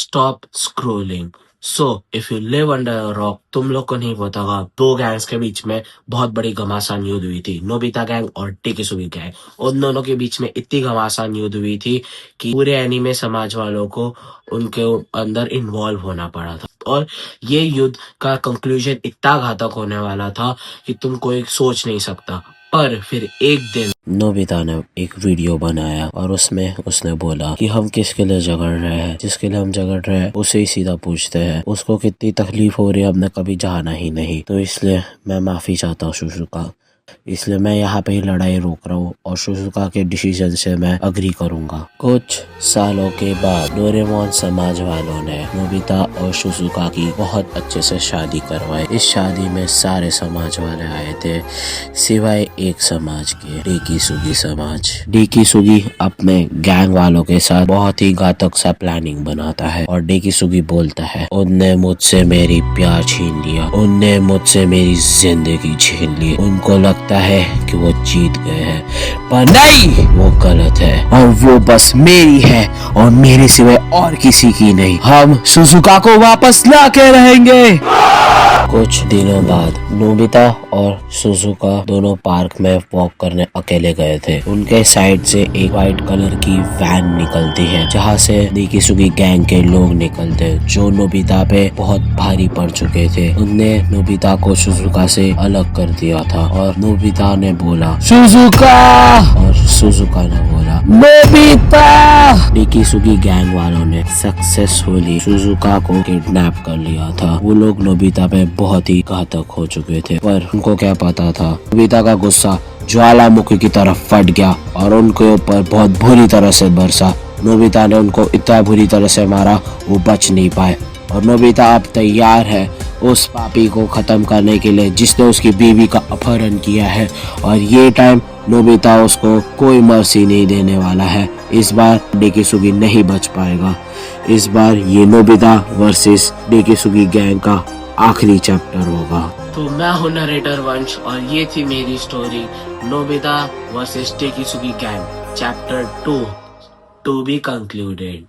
Stop scrolling. So if you live under a rock, तुम लोग को नहीं पता होगा, दो गैंग्स के बीच में बहुत बड़ी घमासान युद्ध हुई थी, नोबिता गैंग और टेकिसुगी गैंग। उन दोनों के बीच में इतनी घमासान युद्ध हुई थी कि पूरे एनीमे समाज वालों को उनके अंदर इन्वॉल्व होना पड़ा था। और ये युद्ध का कंक्लूजन इतना घातक होने वाला था कि तुम कोई सोच नहीं सकता। पर फिर एक दिन नोबिता ने एक वीडियो बनाया और उसमें उसने बोला कि हम किसके लिए झगड़ रहे हैं, जिसके लिए हम झगड़ रहे हैं उसे ही सीधा पूछते हैं, उसको कितनी तकलीफ हो रही है हमने कभी जाना ही नहीं, तो इसलिए मैं माफी चाहता हूँ सुजुका। इसलिए मैं यहाँ पे ही लड़ाई रोक रहा हूँ और सुजुका के डिसीजन से मैं अग्री करूंगा। कुछ सालों के बाद डोरेमोन समाज वालों ने नोबिता और सुजुका की बहुत अच्छे से शादी करवाई। इस शादी में सारे समाज वाले आए थे सिवाय एक समाज के, डेकिसुगी समाज। डेकिसुगी अपने गैंग वालों के साथ बहुत ही घातक सा प्लानिंग बनाता है और डेकिसुगी बोलता है, उनने मुझसे मेरी प्यार छीन लिया, उनने मुझसे मेरी जिंदगी छीन ली, उनको लगता है कि वो जीत गए हैं, पर नहीं, वो गलत है और वो बस मेरी है और मेरे सिवाय और किसी की नहीं। हम सुजुका को वापस ला के रहेंगे। कुछ दिनों बाद नोबिता और सुजुका दोनों पार्क में वॉक करने अकेले गए थे। उनके साइड से एक वाइट कलर की वैन निकलती है जहाँ से डेकिसुगी गैंग के लोग निकलते, जो नोबिता पे बहुत भारी पड़ चुके थे। उनने नोबिता को सुजुका से अलग कर दिया था और नोबिता ने बोला सुजुका और सुजुका ने बोला नोबिता। डेकिसुगी गैंग वालों ने सक्सेसफुली सुजुका को किडनैप कर लिया था। वो लोग नोबिता पे बहुत ही घातक हो चुके थे, पर उनको क्या पता था नोबिता का गुस्सा ज्वालामुखी की तरफ फट गया और उनके ऊपर बहुत बुरी तरह से बरसा। नोबिता ने उनको इतना बुरी तरह से मारा वो बच नहीं पाए और नोबिता अब तैयार है उस पापी को खत्म करने के लिए जिसने उसकी बीवी का अपहरण किया है। और ये टाइम नोबिता उसको कोई मर्सी नहीं देने वाला है। इस बार डेकिसुगी नहीं बच पाएगा। इस बार ये नोबिता वर्सेस डेकिसुगी गैंग का आखिरी चैप्टर होगा। तो मैं हूं नरेटर वंश और ये थी मेरी story Nobita versus Dekisugi gang chapter 2 to be concluded.